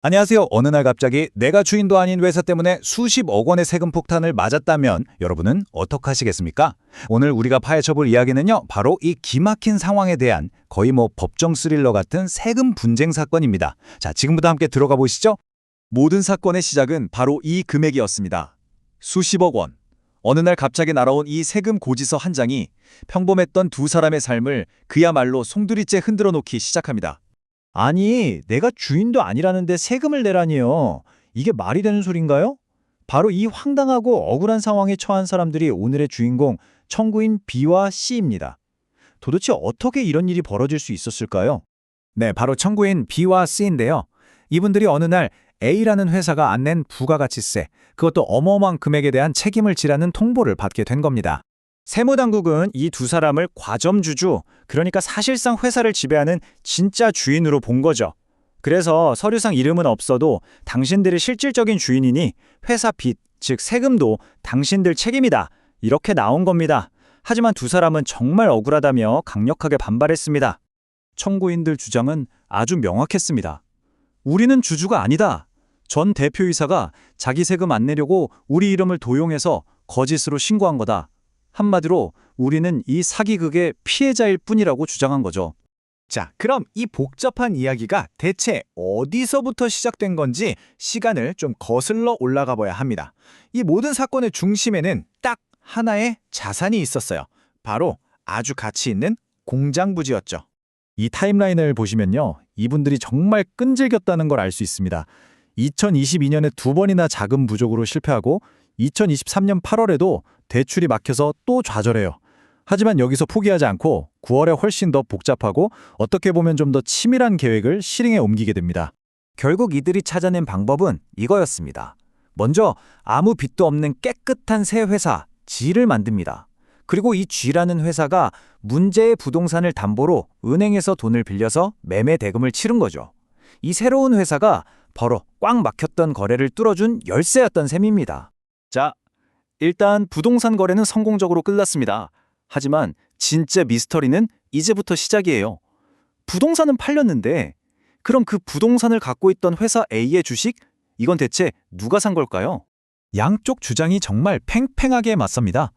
안녕하세요. 어느 날 갑자기 내가 주인도 아닌 회사 때문에 수십억 원의 세금 폭탄을 맞았다면 여러분은 어떻게 하시겠습니까? 오늘 우리가 파헤쳐볼 이야기는요. 바로 이 기막힌 상황에 대한 거의 법정 스릴러 같은 세금 분쟁 사건입니다. 자, 지금부터 함께 들어가 보시죠. 모든 사건의 시작은 바로 이 금액이었습니다. 수십억 원. 어느 날 갑자기 날아온 이 세금 고지서 한 장이 평범했던 두 사람의 삶을 그야말로 송두리째 흔들어 놓기 시작합니다. 아니, 내가 주인도 아니라는데 세금을 내라니요. 이게 말이 되는 소린가요? 바로 이 황당하고 억울한 상황에 처한 사람들이 오늘의 주인공 청구인 B와 C입니다. 도대체 어떻게 이런 일이 벌어질 수 있었을까요? 네, 바로 청구인 B와 C인데요. 이분들이 어느 날 A라는 회사가 안 낸 부가가치세, 그것도 어마어마한 금액에 대한 책임을 지라는 통보를 받게 된 겁니다. 세무당국은 이 두 사람을 과점주주, 그러니까 사실상 회사를 지배하는 진짜 주인으로 본 거죠. 그래서 서류상 이름은 없어도 당신들이 실질적인 주인이니 회사 빚, 즉 세금도 당신들 책임이다. 이렇게 나온 겁니다. 하지만 두 사람은 정말 억울하다며 강력하게 반발했습니다. 청구인들 주장은 아주 명확했습니다. 우리는 주주가 아니다. 전 대표이사가 자기 세금 안 내려고 우리 이름을 도용해서 거짓으로 신고한 거다. 한마디로 우리는 이 사기극의 피해자일 뿐이라고 주장한 거죠. 자, 그럼 이 복잡한 이야기가 대체 어디서부터 시작된 건지 시간을 좀 거슬러 올라가 봐야 합니다. 이 모든 사건의 중심에는 딱 하나의 자산이 있었어요. 바로 아주 가치 있는 공장 부지였죠. 이 타임라인을 보시면요. 이분들이 정말 끈질겼다는 걸 알 수 있습니다. 2022년에 두 번이나 자금 부족으로 실패하고 2023년 8월에도 대출이 막혀서 또 좌절해요. 하지만 여기서 포기하지 않고 9월에 훨씬 더 복잡하고 어떻게 보면 좀 더 치밀한 계획을 실행에 옮기게 됩니다. 결국 이들이 찾아낸 방법은 이거였습니다. 먼저 아무 빚도 없는 깨끗한 새 회사, G를 만듭니다. 그리고 이 G라는 회사가 문제의 부동산을 담보로 은행에서 돈을 빌려서 매매 대금을 치른 거죠. 이 새로운 회사가 바로 꽉 막혔던 거래를 뚫어준 열쇠였던 셈입니다. 자, 일단 부동산 거래는 성공적으로 끝났습니다. 하지만 진짜 미스터리는 이제부터 시작이에요. 부동산은 팔렸는데 그럼 그 부동산을 갖고 있던 회사 A의 주식? 이건 대체 누가 산 걸까요? 양쪽 주장이 정말 팽팽하게 맞섭니다.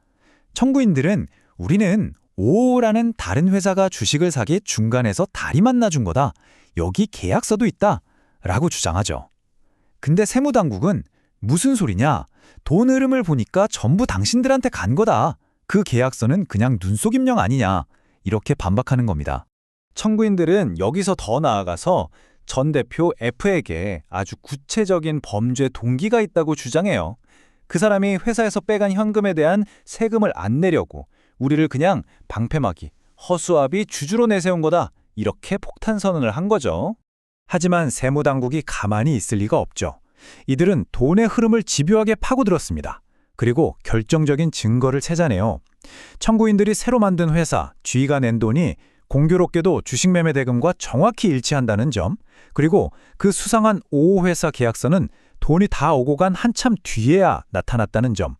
청구인들은 우리는 O라는 다른 회사가 주식을 사기 중간에서 다리만 놔준 거다. 여기 계약서도 있다. 라고 주장하죠. 근데 세무당국은 무슨 소리냐? 돈 흐름을 보니까 전부 당신들한테 간 거다. 그 계약서는 그냥 눈속임령 아니냐. 이렇게 반박하는 겁니다. 청구인들은 여기서 더 나아가서 전 대표 F에게 아주 구체적인 범죄 동기가 있다고 주장해요. 그 사람이 회사에서 빼간 현금에 대한 세금을 안 내려고 우리를 그냥 방패막이, 허수아비 주주로 내세운 거다. 이렇게 폭탄 선언을 한 거죠. 하지만 세무당국이 가만히 있을 리가 없죠. 이들은 돈의 흐름을 집요하게 파고들었습니다. 그리고 결정적인 증거를 찾아내요. 청구인들이 새로 만든 회사 G가 낸 돈이 공교롭게도 주식 매매 대금과 정확히 일치한다는 점, 그리고 그 수상한 O 회사 계약서는 돈이 다 오고 간 한참 뒤에야 나타났다는 점,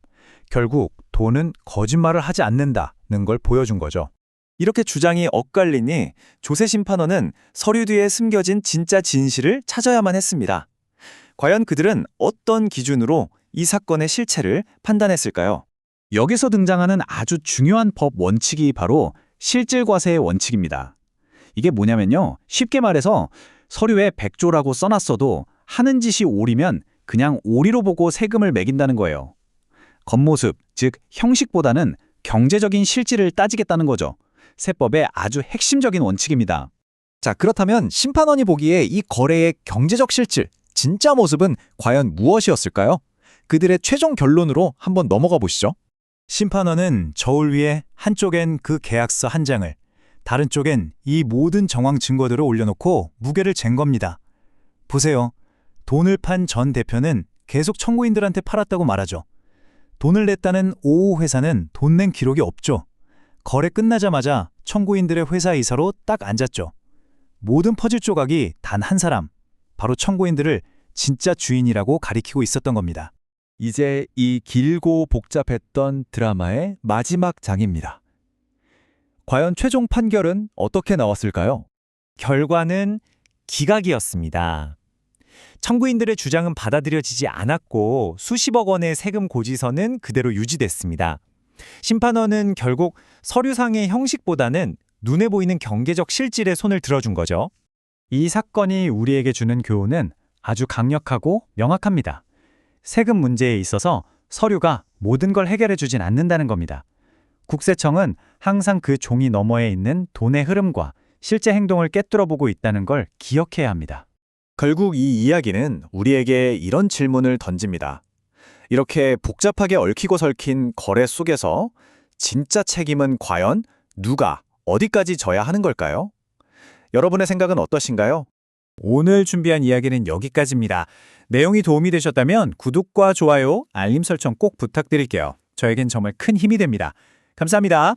결국 돈은 거짓말을 하지 않는다는 걸 보여준 거죠. 이렇게 주장이 엇갈리니 조세 심판원은 서류 뒤에 숨겨진 진짜 진실을 찾아야만 했습니다. 과연 그들은 어떤 기준으로 이 사건의 실체를 판단했을까요? 여기서 등장하는 아주 중요한 법 원칙이 바로 실질과세의 원칙입니다. 이게 뭐냐면요. 쉽게 말해서 서류에 100조라고 써놨어도 하는 짓이 오리면 그냥 오리로 보고 세금을 매긴다는 거예요. 겉모습, 즉 형식보다는 경제적인 실질을 따지겠다는 거죠. 세법의 아주 핵심적인 원칙입니다. 자, 그렇다면 심판원이 보기에 이 거래의 경제적 실질, 진짜 모습은 과연 무엇이었을까요? 그들의 최종 결론으로 한번 넘어가 보시죠. 심판원은 저울 위에 한쪽엔 그 계약서 한 장을, 다른 쪽엔 이 모든 정황 증거들을 올려놓고 무게를 잰 겁니다. 보세요. 돈을 판 전 대표는 계속 청구인들한테 팔았다고 말하죠. 돈을 냈다는 O 회사는 돈 낸 기록이 없죠. 거래 끝나자마자 청구인들의 회사 이사로 딱 앉았죠. 모든 퍼즐 조각이 단 한 사람, 바로 청구인들을 진짜 주인이라고 가리키고 있었던 겁니다. 이제 이 길고 복잡했던 드라마의 마지막 장입니다. 과연 최종 판결은 어떻게 나왔을까요? 결과는 기각이었습니다. 청구인들의 주장은 받아들여지지 않았고 수십억 원의 세금 고지서는 그대로 유지됐습니다. 심판원은 결국 서류상의 형식보다는 눈에 보이는 경제적 실질에 손을 들어준 거죠. 이 사건이 우리에게 주는 교훈은 아주 강력하고 명확합니다. 세금 문제에 있어서 서류가 모든 걸 해결해 주진 않는다는 겁니다. 국세청은 항상 그 종이 너머에 있는 돈의 흐름과 실제 행동을 꿰뚫어 보고 있다는 걸 기억해야 합니다. 결국 이 이야기는 우리에게 이런 질문을 던집니다. 이렇게 복잡하게 얽히고 설킨 거래 속에서 진짜 책임은 과연 누가, 어디까지 져야 하는 걸까요? 여러분의 생각은 어떠신가요? 오늘 준비한 이야기는 여기까지입니다. 내용이 도움이 되셨다면 구독과 좋아요, 알림 설정 꼭 부탁드릴게요. 저에겐 정말 큰 힘이 됩니다. 감사합니다.